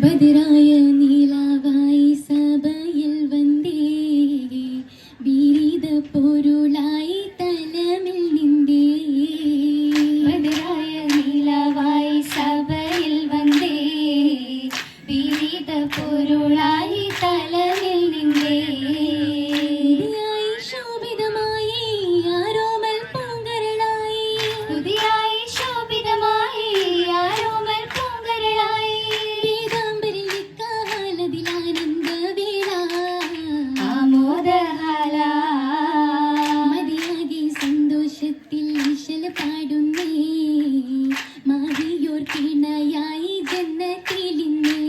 പതിരായ നീലാവായി സഭയിൽ വന്നേ വിരീത പൊരുളായി തലമിൽ നിന്നേ പതിരായ നീലാവായി സഭയിൽ വന്നേ വിരീത പൊരുളായി തലമിൽ നിന്നേ ശോഭിതമായി ആരോമൽ പൂങ്കരളായി പുതിയായി ശോഭിതമായി ആരോമൽ പൂങ്കരളായി ആമോദഹാല മതിയാകെ സന്തോഷത്തിൽ വിശൽ പാടുന്നേ മാറിയോർ കിണയായി ജന്നത്തിലിന്നേ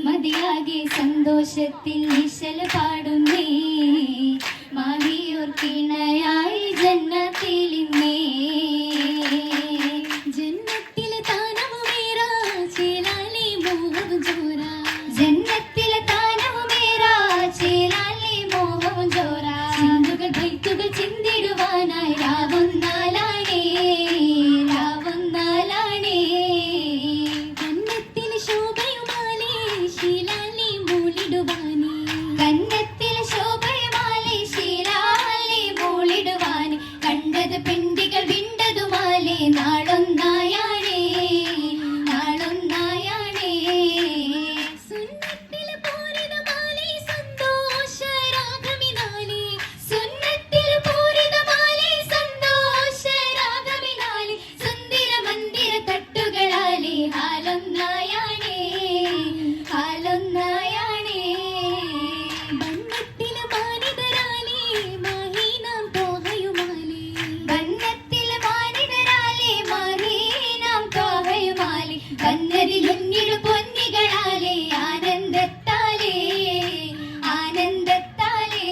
മതിയാകെ സന്തോഷത്തിൽ വിശൽ പാടുന്നേ മാറിയോർ കിണയായി ജന്നത്തിലിന്നേ ജന്നത്തിലെ താനവുമേറാ ചേലാലി മോഹവും ചോരാ ജന്നത്തിലെ താനവുമേറാ ചേലാലി മോഹവും ചോരാ ചിന്തുകൾ ഭൈത്തുകൾ ചിന്തിടുവാനായി രാവുന്നാലാണേ രാവുന്നാലാണേ കന്നത്തിൽ ശോഭയുമാലേ ശീലാലി മൂളിടുവാനേ കന്നത്തിൽ ശോഭയുമാലേ ശീലാലി മൂളിടുവാൻ കണ്ടത് പെണ്ടികൾ വിണ്ടതുമാലേ നാളൊന്നായാണേ നാളൊന്നായാണേ സുന്നത്തിലെ പൂരിതമാലേ സന്തോഷരാഗമിനാലേ സുന്നത്തിൽ പൂരിതമാലേ സന്തോഷരാഗമിനാലേ സുന്ദര മന്ദിര തട്ടുകളാലേ ഹാലൊന്നായാണേ ഹാലൊന്നായാണേ ബന്നത്തിലെ മാനിതരാലേ മാഹീനാം തോഹയുമാലേ ബന്നത്തിൽ മാനിതരാലേ മാഹീനാം തോഹയുമാലേ ബന്നരിലുന്നിടു പൊന്നികളാലേ ആനന്ദത്താലേ ആനന്ദത്താലേ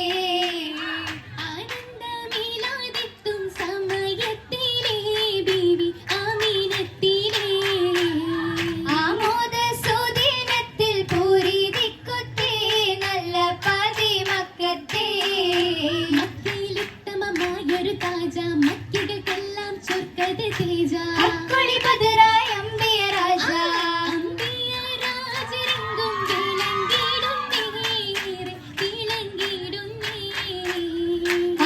ആനന്ദമീലാദിത്തും സമയത്തിലേ ബീവി ആമീനത്തിലേ ആമോദ സുദിനത്തിൽ പൂരിതിക്കുത്തേ നല്ല പതിമക്കത്തേ മക്കയിലുത്തമമായൊരു താജ മക്കികൾക്കെല്ലാം ചൊർക്കത് തേജ അക്കുളി ബദറായ അമ്പിയ രാജ അമ്പിയ രാജരംഗും വിളങ്ങിടുന്നേ വിളങ്ങിടുന്നേ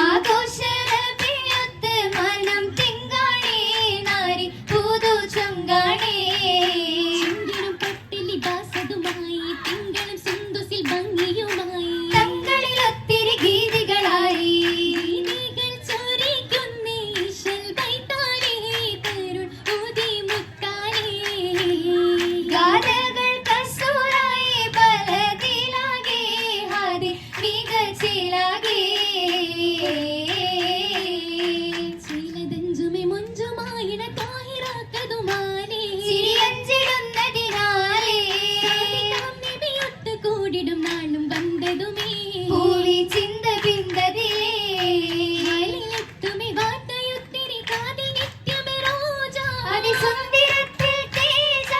ആഘോഷരബിയൊത്ത് മനം തിങ്കാണേ നാരി പുതു ചൊങ്കാണേ ചന്ദ്രനും പട്ടിലി ബാസതുമായി തിങ്കളും സുന്ദുസിൽ ഭംഗിയുമായി തങ്ങളിലൊത്തിരി ഗീതികളായി ഗീതികൾ ചൊരിക്കുന്നേ ഈശൽ ബൈത്താലേ തരുൺ ഊതി മുത്താലേ ഗാഥകൾ കസൂറായി ബലതിലാകെ ഹാരി മികച്ചിലാകെ ചീലതഞ്ചുമെ മുഞ്ചുമായിട താഹിറാക്കതുമാലേ ചിരിയഞ്ചിടുന്നതിനാലേ നബിയൊത്ത് കൂടിടും നാളും വന്നതുമേ പൂവി ചിന്ത പിന്തതിലേ ആലിലെത്തുമെ വാർത്തയൊത്തിരി കാതിൽ നിത്യമെ റോജ അതിസുന്ദരത്തിൽ തേജ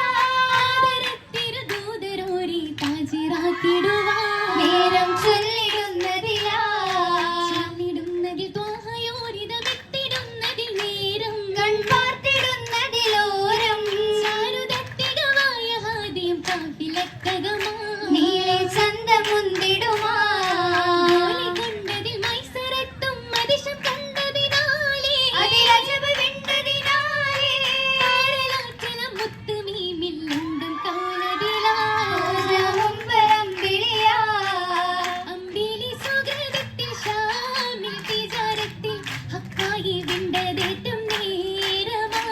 ആദരത്തിരുദൂതരോരി താജിറാക്കിടുവാ നേരം ചൊല്ലിടുന്നതിലാ ചൊല്ലിടുന്നതിൽ ത്വാഹയോരിതമെത്തിടുന്നതിൽ നേരം കൺപാർത്തിടുന്നതിലോരം ചാരുതത്തികമായ ഹാദിയും കാഫിലക്കകമാ നീളെ ചന്തമുന്തിടുമാ ജോലി കൊണ്ടതിൽ മൈസരത്തും അതിശം കണ്ടതിനാലേ അതിരജബ് വിണ്ടതിനാലേ താരലാറ്റന മുത്തുമീമില്ലുണ്ടം കാലതിലാ ഓജമുമ്പരമ്പിളിയാ അമ്പിളി സുഗന്ധത്തിൽ ഷാമിൽ തിജാരത്തിൽ ഹക്കായി വിണ്ടതേറ്റും നേരമാ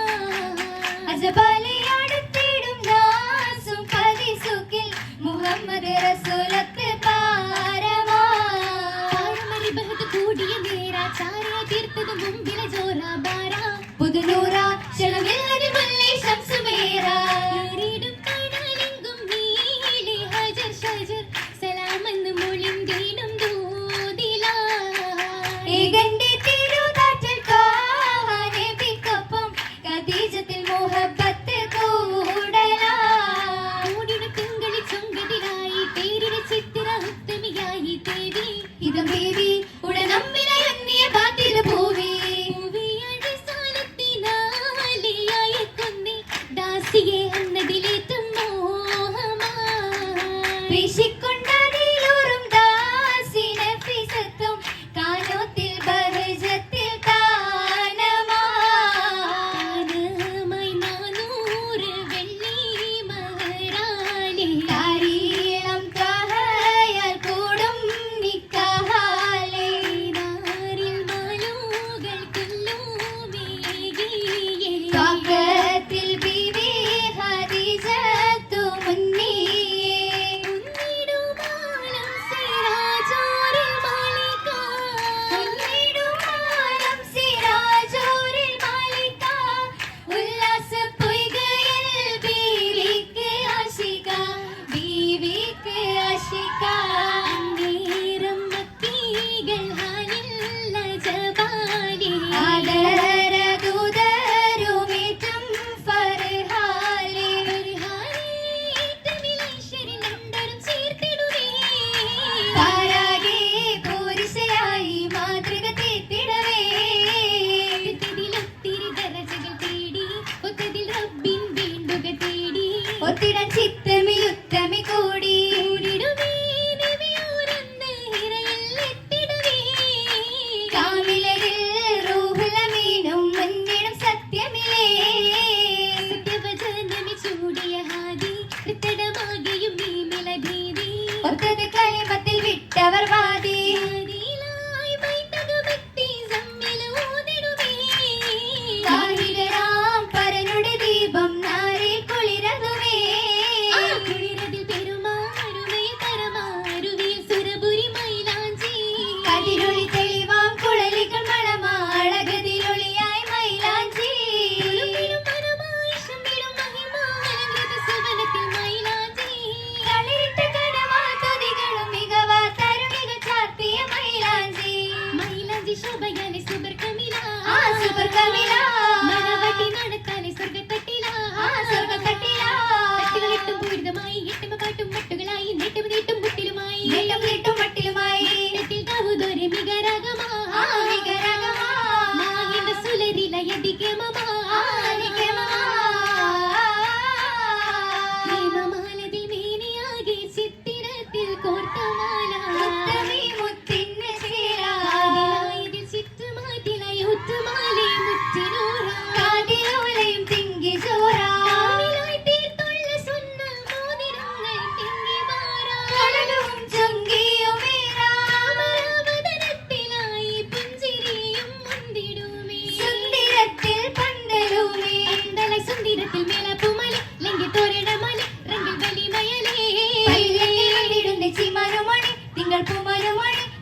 അജബാലെ അടുത്തിടും നാസും പതിസുക്കിൽ മുഹമ്മദ് റസൂലത്ത് പാരമാ പാരമരി ബഹത് കൂടിയ നേരാ ചാരയ തീർത്തത് മുമ്പിലെ ജോറാ ബാരാ പുതുനൂറ ചെലവില്ലതി മുല്ലൈ ശംസുമേറാ ഏറിടും കൈനാലെങ്കും നീലി ഹജർ ഷജർ സലാമെന്ന് മൊഴിന്തീടും ദൂതിലാ ഏകന്റെ തിരുനാട്ടിൽ നബിക്കൊപ്പം ഖദീജത്തിൽ മുഹബ്ബത്ത് കൂടലാ മൂടിട തിങ്കളി ചൊങ്കതിലായി പേരിട ചിത്തിര ഉത്തമിയായി തേവി ഇതം ബേബി ഉടനമ്മിലയന്നിയ ബാത്തില് പൂവി പൂവിയഴി സാലത്തിനാലിയായ കൊന്നി ദാസിയെ എന്നതിലേറ്റും മോഹമാ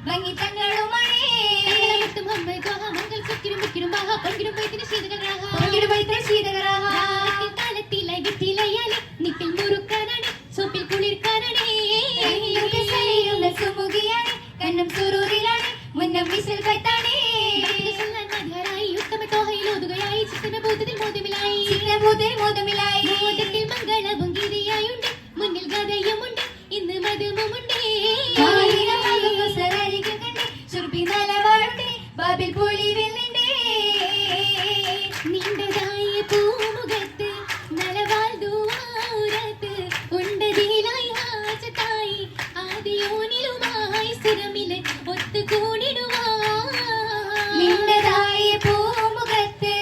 ഭംഗി തങ്ങളുമണേ തങ്ങളമത്തും ഹമ്മ ദ്വാഹ മംഗൾ സുക്കിരും മിക്കിരും ബാഹ പങ്കിടും വൈദ്യന് ശീതകരാഹ പങ്കിടും വൈദ്യന് ശീതകരാഹ താളത്തിലായി ഗിത്തിലയാലേ നിപ്പിൽ മുറുക്കാനാണ് സോപ്പിൽ കുളിർക്കാനാണ് സുമുഖിയാണ് കണ്ണും സുറൂറിലാണ് മുന്നം വിശൽ കൈത്താണേ ഉത്തമ തോഹയിലോതുകയായി ചിത്തനഭൂതത്തിൽ മോദമിലായി മോദത്തിൽ മംഗളവും ഗീതിയായുണ്ട് മുന്നിൽ ഗതയുമുണ്ട് ഇന്ന് മധുമുണ്ട് ബാബിൽ പൊളിവിലുണ്ടേ നീണ്ടതായ പൂമുഖത്ത് നലവാൽ ദൂരത്ത് ഉണ്ടതിലായി ഹാജത്തായി ആദിയോനിലുമായി സ്ഥിരമില് നിന്റതായ പൂമുഖത്ത്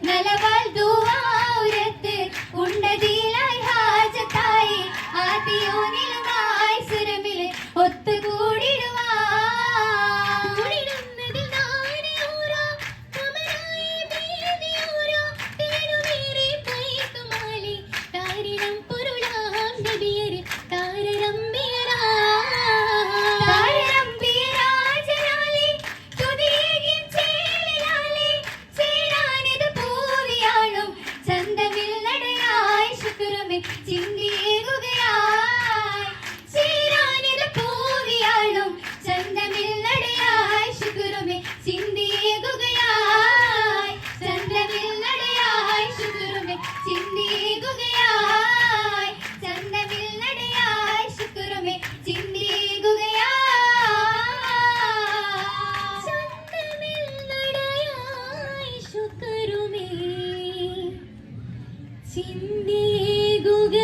നലവാൽ ദൂരത്ത് ഉണ്ടതിലായി ഹാജത്തായി ആദിയോനിലുമായി സ്ഥിരമില് ഒത്തുകൂടിടുവാ ചിന്തിയേകുക